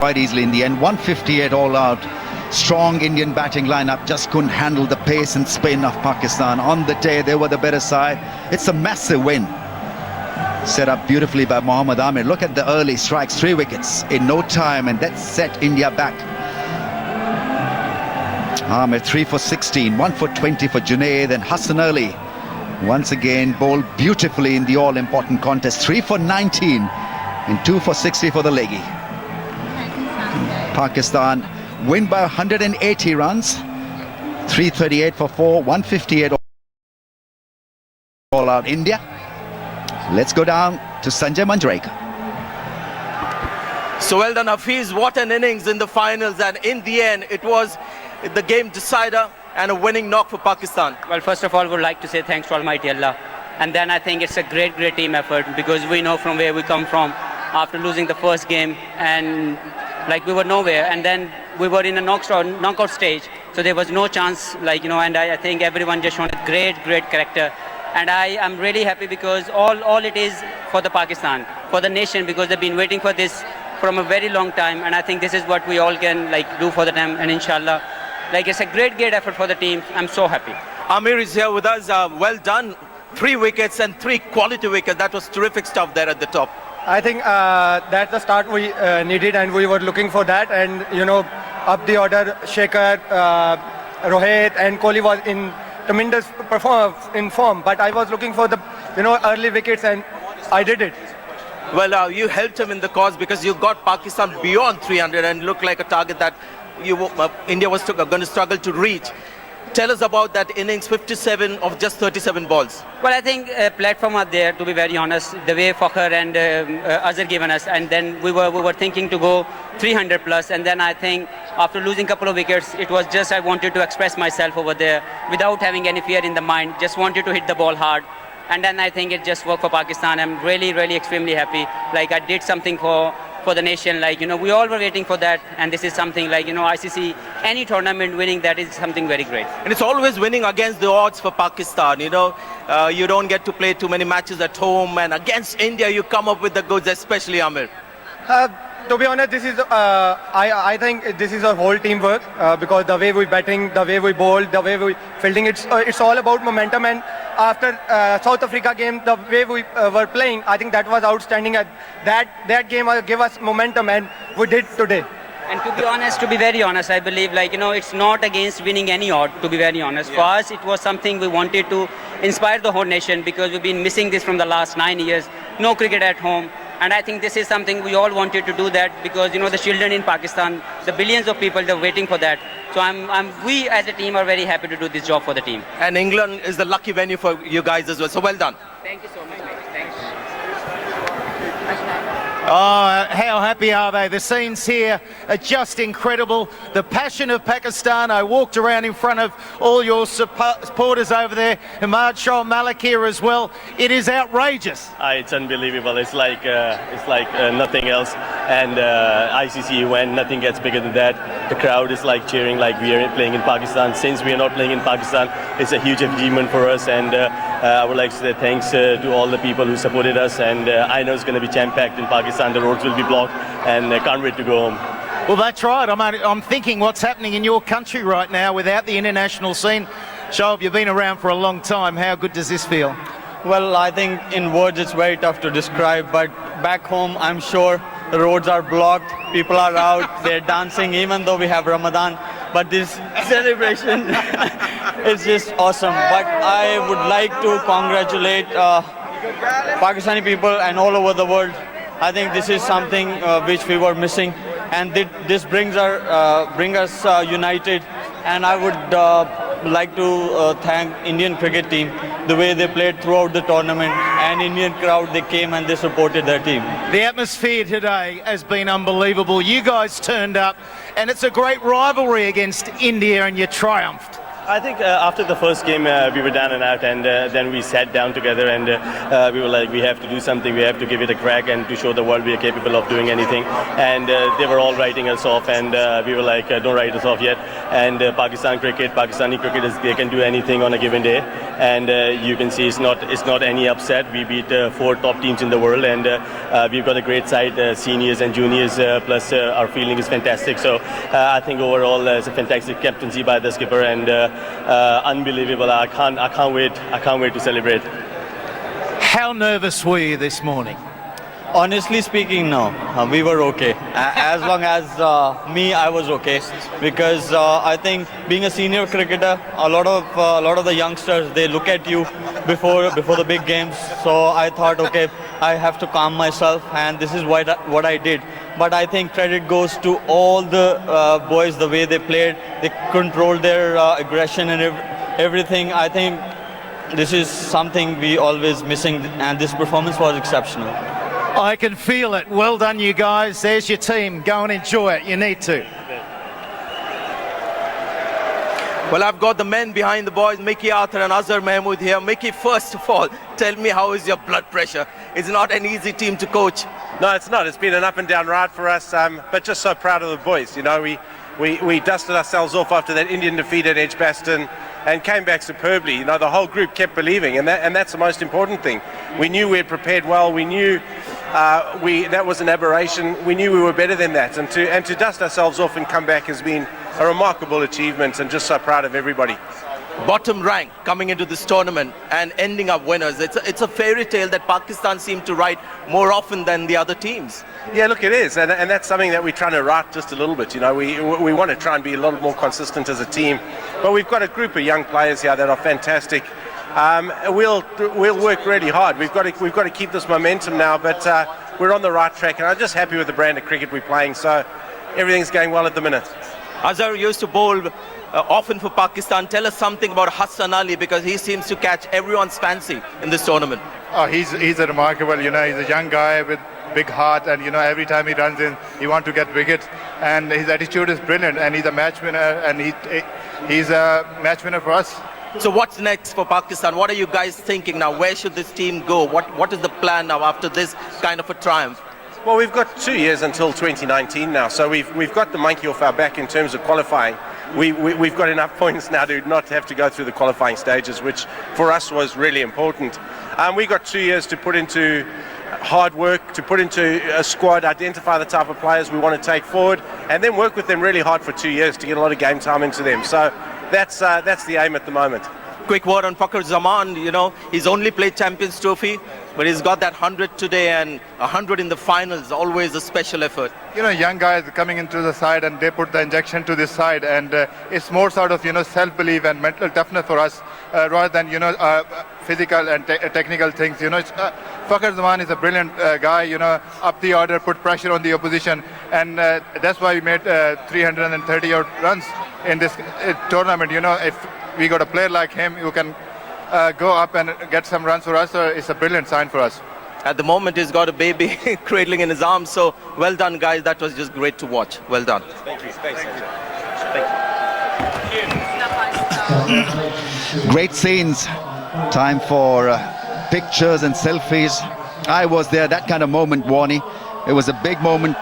quite easily in the end. 158 all out. Strong Indian batting lineup, just couldn't handle the pace and spin of Pakistan. On the day, they were the better side. It's a massive win. Set up beautifully by Mohammad Amir. Look at the early strikes, 3 wickets in no time, and that set India back. Amir 3 for 16, 1 for 20 for Junaid, and Hassan Ali once again bowled beautifully in the all-important contest. 3 for 19 and 2 for 60 for the leggy. Pakistan win by 180 runs, 338 for 4, 158 all out. India. Let's go down to Sanjay Manjrekar. So well done, Hafiz. What an innings in the finals, and in the end it was the game decider and a winning knock for Pakistan. Well, first of all, would like to say thanks to Almighty Allah, and then I think it's a great team effort, because we know from where we come from after losing the first game, and like we were nowhere, and then we were in a knockout stage, so there was no chance, and I think everyone just showed a great character. And I am really happy, because all it is for the Pakistan, for the nation, because they've been waiting for this from a very long time, and I think this is what we all can do for the time, and inshallah, it's a great effort for the team. I'm so happy. Amir is here with us. Well done. 3 wickets and 3 quality wickets. That was terrific stuff there at the top. I think that's the start we needed, and we were looking for that. And up the order, Shekhar, Rohit, and Kohli was in tremendous form. But I was looking for the early wickets, and I did it. Well, you helped him in the cause, because you got Pakistan beyond 300 and looked like a target that India was going to struggle to reach. Tell us about that innings, 57 of just 37 balls. Well, I think platform are there, to be very honest, the way Fakhr and Azhar given us, and then we were thinking to go 300 plus, and then I think after losing a couple of wickets, it was just I wanted to express myself over there without having any fear in the mind, just wanted to hit the ball hard, and then I think it just worked for Pakistan. I'm really extremely happy. I did something for the nation, we all were waiting for that, and this is something ICC, any tournament winning, that is something very great. And it's always winning against the odds for Pakistan, you don't get to play too many matches at home, and against India you come up with the goods, especially Amir. To be honest, this is I think this is a whole teamwork, because the way we batting, the way we bowl, the way we fielding, it's all about momentum. And after South Africa game, the way we were playing, I think that was outstanding. That game gave us momentum, and we did today. And to be very honest, I believe it's not against winning any odd, to be very honest. Yeah. For us, it was something we wanted to inspire the whole nation, because we've been missing this from the last 9 years. No cricket at home. And I think this is something we all wanted to do that, because the children in Pakistan, the billions of people, they're waiting for that. So we as a team are very happy to do this job for the team. And England is the lucky venue for you guys as well. So well done. Thank you so much, mate. Thanks. Oh, how happy are they? The scenes here are just incredible. The passion of Pakistan. I walked around in front of all your supporters over there. Ahmad Shah Malik here as well. It is outrageous. It's unbelievable. It's like nothing else. And ICC went, nothing gets bigger than that. The crowd is cheering like we are playing in Pakistan. Since we are not playing in Pakistan, it's a huge achievement for us. And I would like to say thanks to all the people who supported us. And I know it's going to be jam-packed in Pakistan. The roads will be blocked, and I can't wait to go home. Well, that's right. I'm thinking what's happening in your country right now without the international scene. Shoaib, you've been around for a long time. How good does this feel? Well, I think in words it's very tough to describe, but back home I'm sure the roads are blocked, people are out, they're dancing even though we have Ramadan. But this celebration is just awesome. But I would like to congratulate Pakistani people and all over the world. I think this is something which we were missing, and this brings us united. And I would like to thank Indian cricket team, the way they played throughout the tournament, and Indian crowd, they came and they supported their team. The atmosphere today has been unbelievable. You guys turned up, and it's a great rivalry against India, and you triumphed. I think after the first game we were down and out, and then we sat down together and we were like, we have to do something, we have to give it a crack and to show the world we are capable of doing anything. And they were all writing us off, and we were like, don't write us off yet. And Pakistani cricket is, they can do anything on a given day, and you can see it's not any upset. We beat 4 top teams in the world, and we've got a great side, seniors and juniors, plus our feeling is fantastic. So I think overall it's a fantastic captaincy by the skipper, and unbelievable. I can't wait to celebrate. How nervous were you this morning? Honestly speaking, no. We were okay. As long as I was okay, because I think being a senior cricketer, a lot of the youngsters, they look at you before the big games. So I thought, okay, I have to calm myself, and this is what I did. But I think credit goes to all the boys, the way they played. They controlled their aggression and everything. I think this is something we always missing, and this performance was exceptional. I can feel it. Well done, you guys. There's your team. Go and enjoy it. You need to. Well, I've got the men behind the boys, Mickey Arthur and Azhar Mahmood here. Mickey, first of all, tell me, how is your blood pressure? It's not an easy team to coach. No, it's not. It's been an up and down ride for us, but just so proud of the boys. You know, we dusted ourselves off after that Indian defeat at Edgbaston and came back superbly. You know, the whole group kept believing, and that's the most important thing. We knew we had prepared well. We knew that was an aberration. We knew we were better than that, and to dust ourselves off and come back has been a remarkable achievement, and just so proud of everybody. Bottom rank coming into this tournament and ending up winners. It's a fairy tale that Pakistan seem to write more often than the other teams. Yeah, look, it is, and that's something that we're trying to write just a little bit. You know, we want to try and be a lot more consistent as a team, but we've got a group of young players here that are fantastic. We'll work really hard. We've got to keep this momentum now, but we're on the right track, and I'm just happy with the brand of cricket we're playing. So everything's going well at the minute. Azhar used to bowl often for Pakistan. Tell us something about Hassan Ali, because he seems to catch everyone's fancy in this tournament. Oh, he's a remarkable, you know, he's a young guy with big heart, and you know, every time he runs in, he wants to get wickets, and his attitude is brilliant, and he's a match winner, and he's a match winner for us. So what's next for Pakistan? What are you guys thinking now? Where should this team go? What is the plan now after this kind of a triumph? Well, we've got 2 years until 2019 now, so we've got the monkey off our back in terms of qualifying. We've got enough points now to not have to go through the qualifying stages, which for us was really important. We've got 2 years to put into hard work, to put into a squad, identify the type of players we want to take forward, and then work with them really hard for 2 years to get a lot of game time into them. So that's the aim at the moment. Quick word on Fakhar Zaman. You know, he's only played Champions Trophy, but he's got that 100 today, and 100 in the finals, always a special effort. You know, young guys coming into the side, and they put the injection to this side, and it's more sort of, you know, self-belief and mental toughness for us, rather than, you know, physical and technical things. You know, Fakhar Zaman is a brilliant guy, you know, up the order, put pressure on the opposition, and that's why we made 330 odd runs in this tournament. You know, if we got a player like him who can go up and get some runs for us, it's a brilliant sign for us. At the moment, he's got a baby cradling in his arms. So well done, guys. That was just great to watch. Well done. Thank you. Thanks. Great scenes. Time for pictures and selfies. I was there, that kind of moment, Warnie. It was a big moment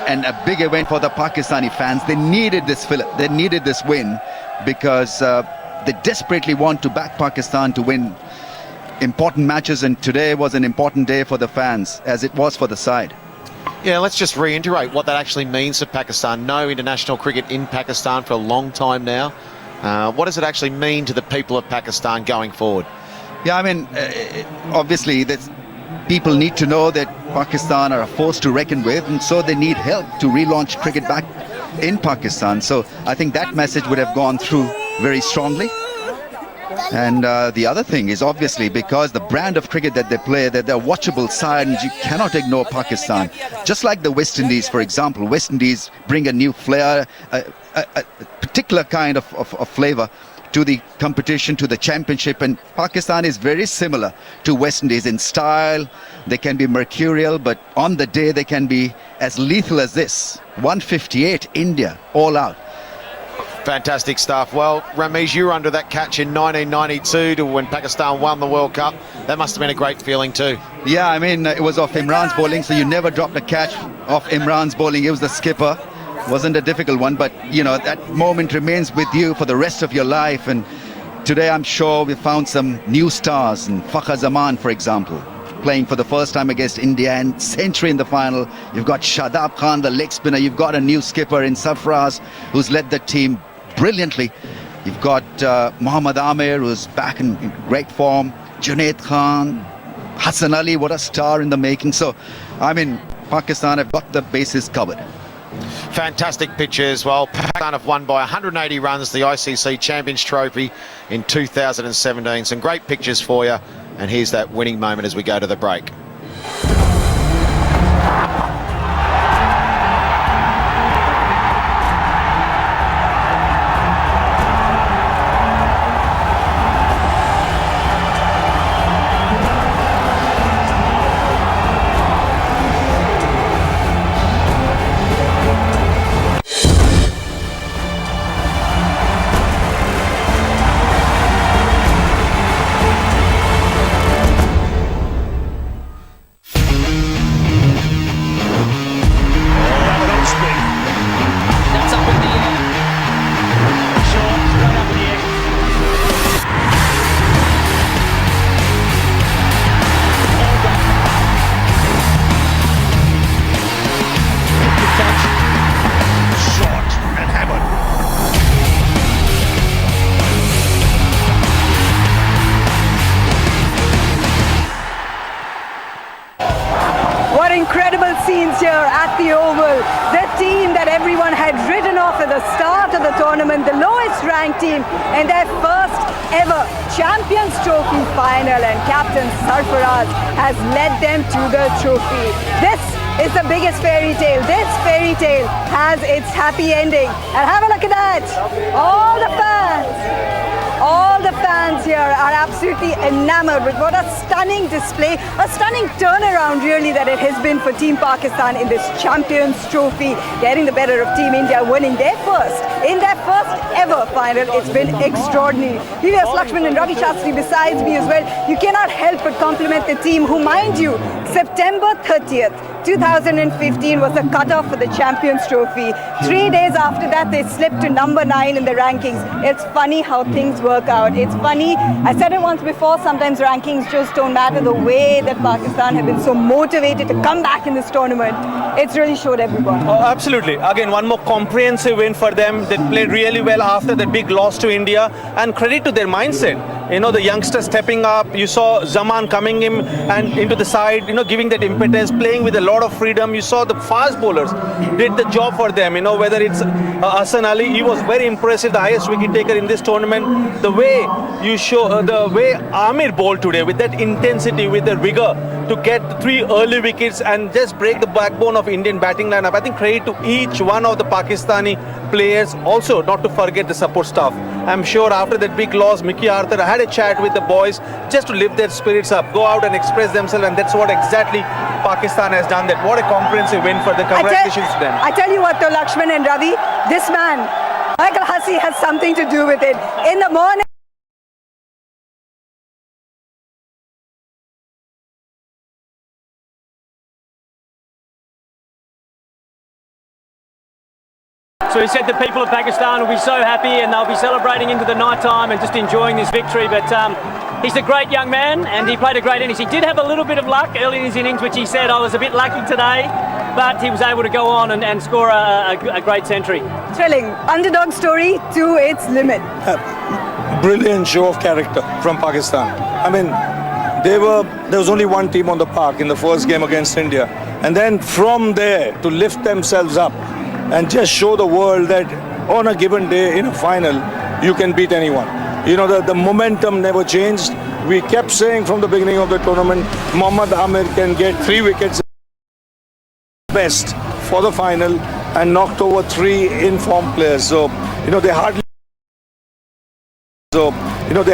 and a big event for the Pakistani fans. They needed this they needed this win, because they desperately want to back Pakistan to win important matches, and today was an important day for the fans, as it was for the side. Yeah, let's just reiterate what that actually means for Pakistan. No international cricket in Pakistan for a long time now. What does it actually mean to the people of Pakistan going forward? Yeah, I mean, obviously, people need to know that Pakistan are a force to reckon with, and so they need help to relaunch cricket back in Pakistan. So I think that message would have gone through very strongly. And the other thing is, obviously, because the brand of cricket that they play, that they're a watchable side, and you cannot ignore Pakistan. Just like the West Indies, for example. West Indies bring a new flair, a particular kind of flavor to the competition, to the championship, and Pakistan is very similar to West Indies in style. They can be mercurial, but on the day they can be as lethal as this. 158, India, all out. Fantastic stuff. Well, Ramesh, you were under that catch in 1992 to when Pakistan won the World Cup. That must have been a great feeling too. Yeah, I mean, it was off Imran's bowling, so you never dropped a catch off Imran's bowling. He was the skipper. Wasn't a difficult one, but, you know, that moment remains with you for the rest of your life. And today, I'm sure we found some new stars, and Fakhar Zaman, for example, playing for the first time against India and century in the final. You've got Shadab Khan, the leg spinner. You've got a new skipper in Sarfaraz, who's led the team brilliantly. You've got Mohammad Amir, who's back in great form. Junaid Khan, Hassan Ali, what a star in the making. So, I mean, Pakistan have got the bases covered. Fantastic pictures. Well, Pakistan have won by 180 runs the ICC Champions Trophy in 2017. Some great pictures for you. And here's that winning moment as we go to the break. What incredible scenes here at the Oval. The team that everyone had written off at the start of the tournament, the lowest ranked team in their first ever Champions Trophy final, and Captain Sarfaraz has led them to the trophy. This is the biggest fairy tale. This fairy tale has its happy ending. And have a look at that. All the fans here are absolutely enamored with what a stunning display, a stunning turnaround really that it has been for Team Pakistan in this Champions Trophy, getting the better of Team India, winning their first ever final. It's been extraordinary. Vivias Lakshman and Ravi Shastri besides me as well. You cannot help but compliment the team who, mind you, September 30th, 2015 was the cutoff for the Champions Trophy. 3 days after that, they slipped to number 9 in the rankings. It's funny how things work out. It's funny. I said it once before, sometimes rankings just don't matter. The way that Pakistan have been so motivated to come back in this tournament, it's really showed everyone. Oh, absolutely. Again, one more comprehensive win for them. They played really well after that big loss to India, and credit to their mindset. You know, the youngsters stepping up. You saw Zaman coming in and into the side, you know, giving that impetus, playing with a lot of freedom. You saw the fast bowlers did the job for them. You know, whether it's Hassan Ali, he was very impressive, the highest wicket taker in this tournament. The way you show, the way Amir bowled today with that intensity, with the rigor to get 3 early wickets and just break the backbone of Indian batting lineup. I think credit to each one of the Pakistani players. Also, not to forget the support staff. I'm sure after that big loss, Mickey Arthur had a chat with the boys just to lift their spirits up, go out and express themselves, and that's what exactly Pakistan has done. That what a comprehensive win for the congratulations to them. I tell you what though, Lakshman and Ravi, this man, Michael Hussey, has something to do with it. In the morning, So he said the people of Pakistan will be so happy and they'll be celebrating into the night time and just enjoying this victory. But he's a great young man and he played a great innings. He did have a little bit of luck early in his innings, which he said, I was a bit lucky today, but he was able to go on and score a great century. thrilling. Underdog story to its limit. Brilliant show of character from Pakistan. I mean, there was only one team on the park in the first game against India. And then from there to lift themselves up and just show the world that on a given day in a final, you can beat anyone. You know, the momentum never changed. We kept saying from the beginning of the tournament, Mohammad Amir can get 3 wickets best for the final and knocked over 3 in-form players. So, you know, they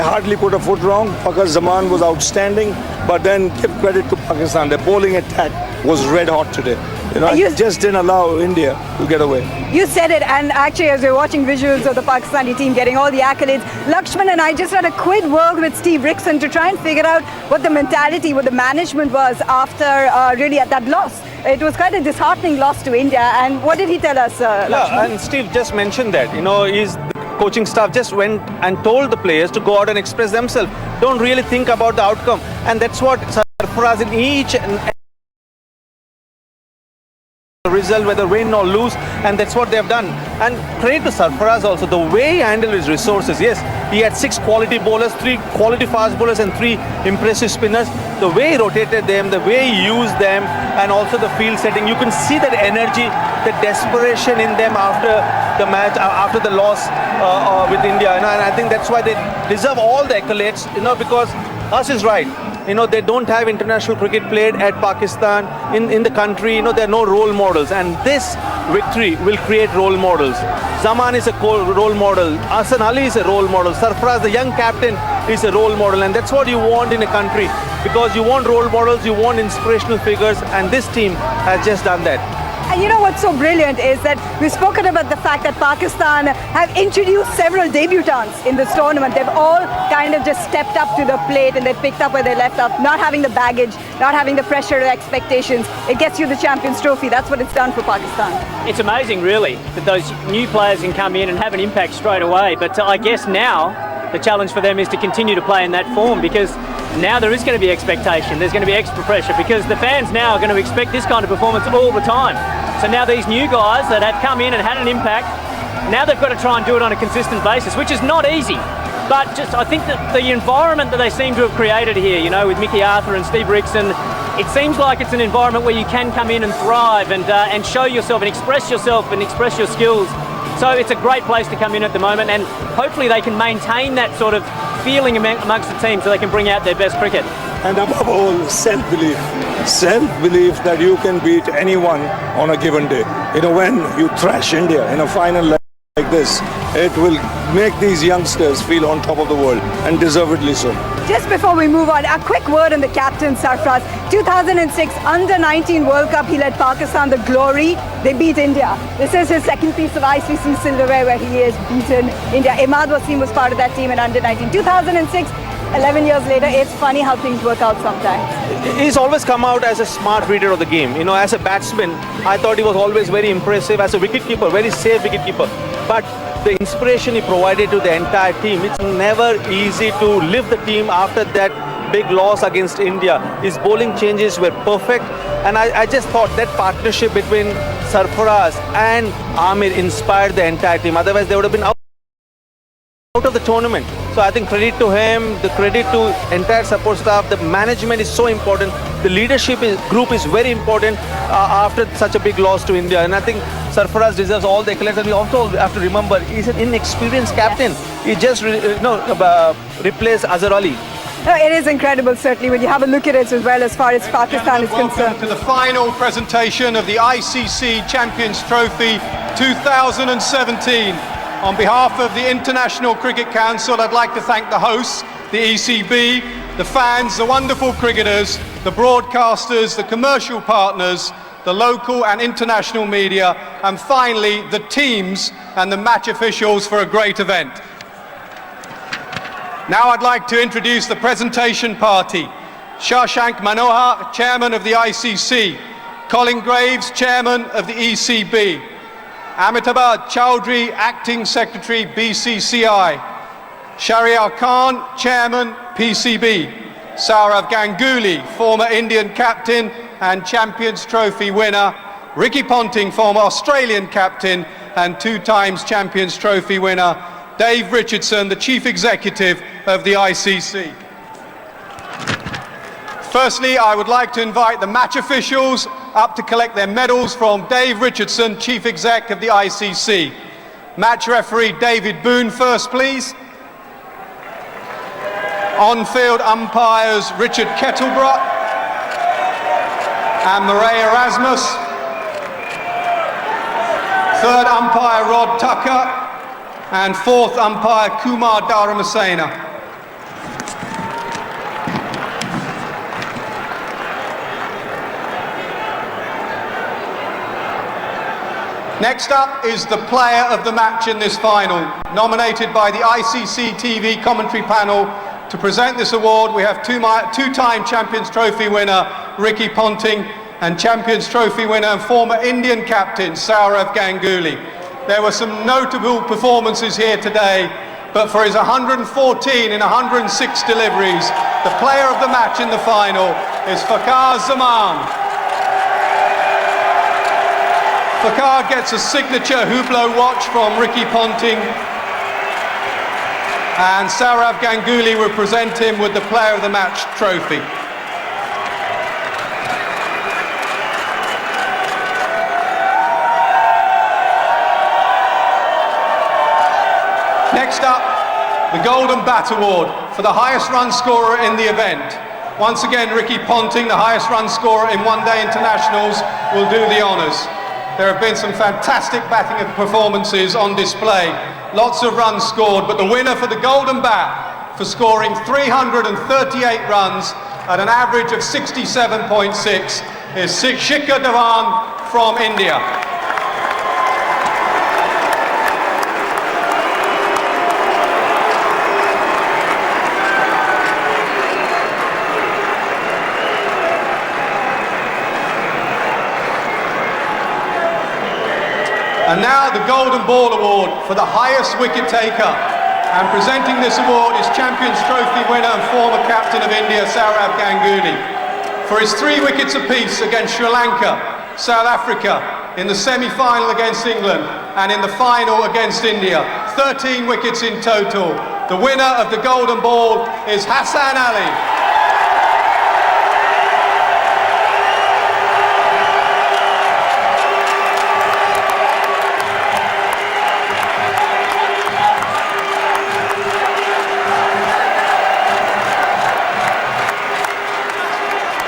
hardly put a foot wrong. Fakhar Zaman was outstanding, but then give credit to Pakistan. Their bowling attack was red hot today. You know, You- it just didn't allow India to get away. You said it, and actually, as we're watching visuals of the Pakistani team getting all the accolades, Lakshman and I just had a quick word with Steve Rickson to try and figure out what the mentality, what the management was after really at that loss. It was quite a disheartening loss to India, and what did he tell us, Lakshman? Yeah, and Steve just mentioned that, his coaching staff just went and told the players to go out and express themselves. Don't really think about the outcome. And that's what Sarfaraz in each and result, whether win or lose, and that's what they have done. And credit to Sarfaraz also, the way he handled his resources. Yes, he had 6 quality bowlers, 3 quality fast bowlers and 3 impressive spinners. The way he rotated them, the way he used them, and also the field setting, you can see that energy, the desperation in them after the match, after the loss with India. And I think that's why they deserve all the accolades, because us is right. They don't have international cricket played at Pakistan in the country. There are no role models, and this victory will create role models. Zaman is a role model. Hassan Ali is a role model. Sarfaraz, the young captain, is a role model, and that's what you want in a country, because you want role models, you want inspirational figures, and this team has just done that. And you know what's so brilliant is that we've spoken about the fact that Pakistan have introduced several debutants in this tournament. They've all kind of just stepped up to the plate and they picked up where they left off, not having the baggage, not having the pressure or expectations. It gets you the Champions Trophy. That's what it's done for Pakistan. It's amazing, really, that those new players can come in and have an impact straight away. But I guess now the challenge for them is to continue to play in that form, because now there is going to be expectation. There's going to be extra pressure because the fans now are going to expect this kind of performance all the time. So now these new guys that have come in and had an impact, now they've got to try and do it on a consistent basis, which is not easy. But just I think that the environment that they seem to have created here, with Mickey Arthur and Steve Rickson, it seems like it's an environment where you can come in and thrive and show yourself and express your skills. So it's a great place to come in at the moment, and hopefully they can maintain that sort of feeling amongst the team so they can bring out their best cricket. And above all, self-belief. Self-belief that you can beat anyone on a given day. When you thrash India in a final like this, it will make these youngsters feel on top of the world, and deservedly so. Just before we move on, a quick word on the captain, Sarfaraz. 2006 Under-19 World Cup, he led Pakistan the glory. They beat India. This is his second piece of ICC silverware where he has beaten India. Imad Wasim was part of that team in Under-19. 2006, 11 years later, it's funny how things work out sometimes. He's always come out as a smart reader of the game. As a batsman, I thought he was always very impressive. As a wicketkeeper, very safe wicketkeeper. But the inspiration he provided to the entire team, it's never easy to lift the team after that big loss against India. His bowling changes were perfect, and I just thought that partnership between Sarfaraz and Amir inspired the entire team. Otherwise, they would have been out of the tournament. So I think credit to him, the credit to entire support staff, the management is so important. The leadership group is very important after such a big loss to India. And I think Sarfaraz deserves all the accolades. And we also have to remember, he's an inexperienced captain. Yes. He just replaced Azhar Ali. No, it is incredible, certainly, when you have a look at it as well as far as Pakistan is concerned. Welcome to the final presentation of the ICC Champions Trophy 2017. On behalf of the International Cricket Council, I'd like to thank the hosts, the ECB, the fans, the wonderful cricketers, the broadcasters, the commercial partners, the local and international media, and finally the teams and the match officials for a great event. Now I'd like to introduce the presentation party. Shashank Manohar, Chairman of the ICC. Colin Graves, Chairman of the ECB. Amitabh Chowdhury, Acting Secretary, BCCI. Shahryar Khan, Chairman, PCB. Saurav Ganguly, former Indian captain and Champions Trophy winner. Ricky Ponting, former Australian captain and 2 times Champions Trophy winner. Dave Richardson, the Chief Executive of the ICC. Firstly, I would like to invite the match officials up to collect their medals from Dave Richardson, Chief Exec of the ICC. Match referee David Boone first, please. On-field umpires Richard Kettlebrough and Murray Erasmus. Third umpire Rod Tucker. And fourth umpire Kumar Dharamasena. Next up is the player of the match in this final, nominated by the ICC TV commentary panel. To present this award, we have two-time Champions Trophy winner Ricky Ponting and Champions Trophy winner and former Indian captain Sourav Ganguly. There were some notable performances here today, but for his 114 in 106 deliveries, the player of the match in the final is Fakhar Zaman. Fakhar gets a signature Hublot watch from Ricky Ponting, and Sourav Ganguly will present him with the player of the match trophy. Next up, the Golden Bat Award for the highest run scorer in the event. Once again, Ricky Ponting, the highest run scorer in one-day internationals, will do the honours. There have been some fantastic batting performances on display. Lots of runs scored, but the winner for the Golden Bat for scoring 338 runs at an average of 67.6 is Shikhar Dhawan from India. And now the Golden Ball Award for the highest wicket taker. And presenting this award is Champions Trophy winner and former captain of India, Sourav Ganguly. For his 3 wickets apiece against Sri Lanka, South Africa, in the semi-final against England, and in the final against India. 13 wickets in total. The winner of the Golden Ball is Hassan Ali.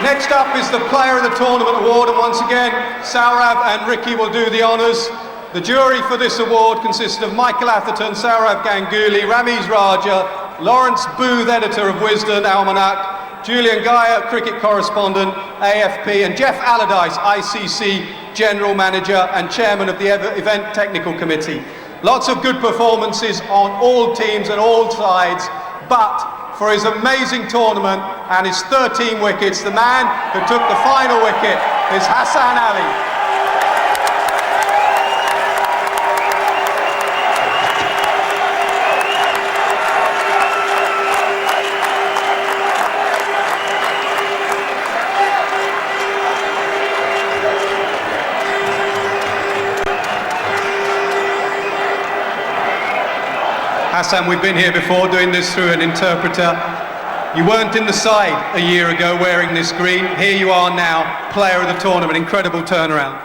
Next up is the Player of the Tournament Award, and once again, Sourav and Ricky will do the honours. The jury for this award consists of Michael Atherton, Sourav Ganguly, Ramiz Raja, Lawrence Booth, editor of Wisden Almanac, Julian Gaia, cricket correspondent, AFP, and Jeff Allardyce, ICC General Manager and Chairman of the Event Technical Committee. Lots of good performances on all teams and all sides, but for his amazing tournament and his 13 wickets, the man who took the final wicket is Hassan Ali. Hassan, we've been here before doing this through an interpreter. You weren't in the side a year ago wearing this green. Here you are now, player of the tournament. Incredible turnaround.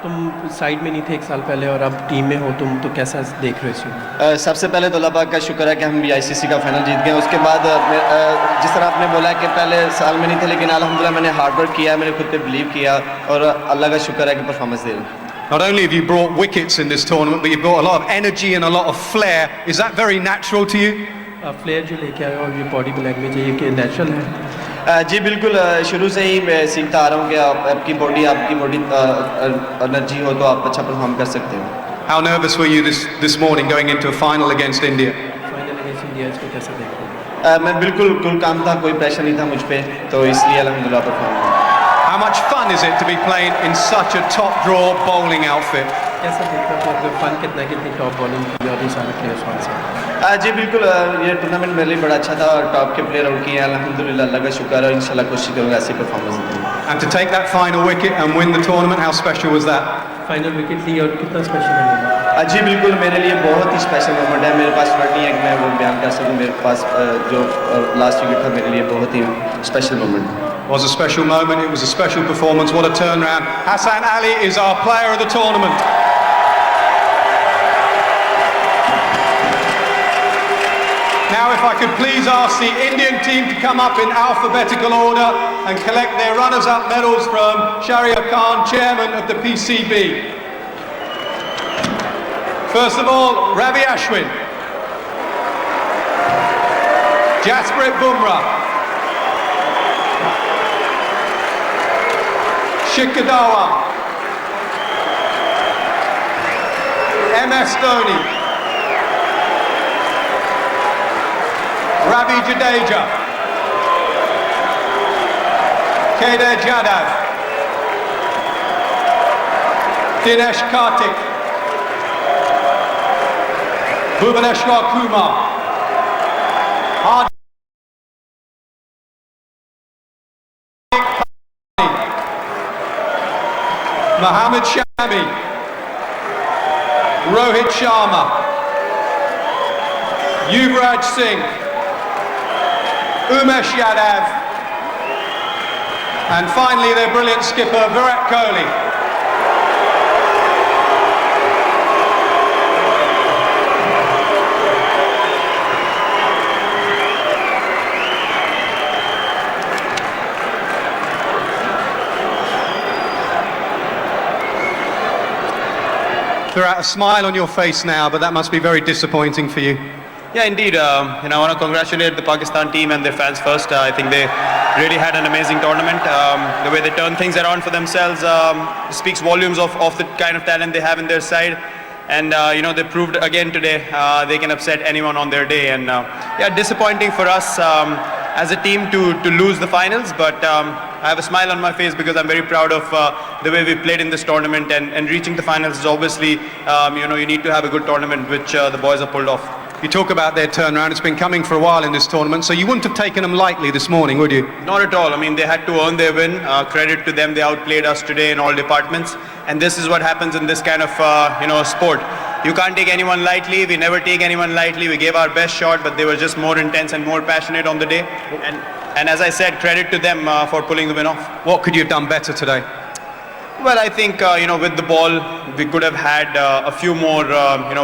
तुम side में नहीं थे 1 साल पहले और अब team में हो तुम, तो कैसा देख रहे हो? सबसे पहले तो अल्लाह पाक का शुक्र है कि हम भी ICC का फाइनल जीत गए. उसके बाद जिस तरह आपने बोला कि पहले साल में नहीं थे, लेकिन अल्हम्दुलिल्लाह मैंने हार्ड वर्क किया, मैंने खुद पे बिलीव किया और अल्लाह का शुक्र है कि परफॉर्मेंस दे रहा हूं. Not only have you brought wickets in this tournament, but you've brought a lot of energy and a lot of flair. Is that very natural to you? Flair जो लेके आए और ये बॉडी में लैंग्वेज है, ये कि नेचुरल है? जी बिल्कुल, शुरू से ही मैं सीखता आ रहा हूँ कि आपकी बॉडी एनर्जी हो तो आप अच्छा परफॉर्म कर सकते हो. How nervous were you this morning going into a final against India? Final against India, इसको कैसे देखते हो? मैं बिल्कुल कूल काम था, कोई प्रेशर नहीं था मुझ पे, तो इसलिए अल्हम्दुलिल्लाह परफॉर्म हुआ. How much fun is it to be playing in such a top draw bowling outfit? कैसा देखते हो फन कितनी टॉप बॉलिंग की और ये सारे प्लेयर्स वन से? जी बिल्कुल, ये टूर्नामेंट मेरे लिए बड़ा अच्छा था और टॉप के प्लेयर आउट किए हैं. अल्हम्दुलिल्लाह, अल्लाह का शुक्र है, इंशाल्लाह कोशिश करूंगा ऐसी परफॉर्मेंस दूं. And to take that final wicket and win the tournament, how special was that? Final wicket ली और कितना स्पेशल है? जी बिल्कुल, मेरे लिए बहुत ही स्पेशल मोमेंट है. मेरे पास वर्ड नहीं है कि मैं वो बयान कर सकूं. मेरे पास जो लास्ट विकेट था, मेरे लिए बहुत ही special moment was a special moment. It was a special performance. What a turnaround. Hassan Ali is our player of the tournament. Now, if I could please ask the Indian team to come up in alphabetical order and collect their runners-up medals from Shahriar Khan, chairman of the PCB. First of all, Ravi Ashwin, Jasprit Bumrah, Shikhar Dhawan, MS Dhoni, Ravi Jadeja, Kedar Jadhav, Dinesh Karthik, Bhuvaneshwar Kumar, Mohammad Shami, Rohit Sharma, Yuvraj Singh, Umesh Yadav, and finally their brilliant skipper Virat Kohli. Virat, a smile on your face now, but that must be very disappointing for you. Yeah, indeed. I want to congratulate the Pakistan team and their fans first. I think they really had an amazing tournament. The way they turned things around for themselves speaks volumes of the kind of talent they have in their side. And they proved again today they can upset anyone on their day. And yeah, disappointing for us as a team to lose the finals, but I have a smile on my face because I'm very proud of the way we played in this tournament, and reaching the finals is obviously, you need to have a good tournament, which the boys have pulled off. You talk about their turnaround, it's been coming for a while in this tournament, so you wouldn't have taken them lightly this morning, would you? Not at all. I mean, they had to earn their win. Credit to them, they outplayed us today in all departments, and this is what happens in this kind of sport. You can't take anyone lightly. We never take anyone lightly. We gave our best shot, but they were just more intense and more passionate on the day. And as I said, credit to them for pulling the win off. What could you have done better today? Well, I think with the ball, we could have had a few more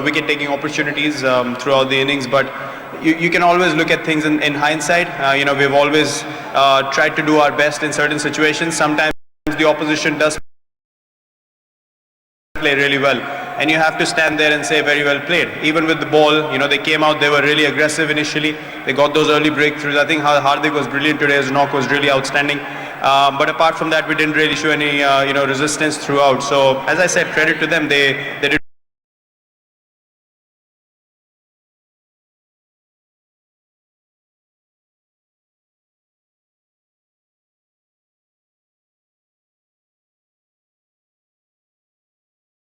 wicket-taking opportunities throughout the innings. But you can always look at things in hindsight. We've always tried to do our best in certain situations. Sometimes the opposition does play really well, and you have to stand there and say very well played. Even with the ball, they came out, they were really aggressive initially. They got those early breakthroughs. I think Hardik was brilliant today. His knock was really outstanding. But apart from that, we didn't really show any resistance throughout. So as I said, credit to them. They did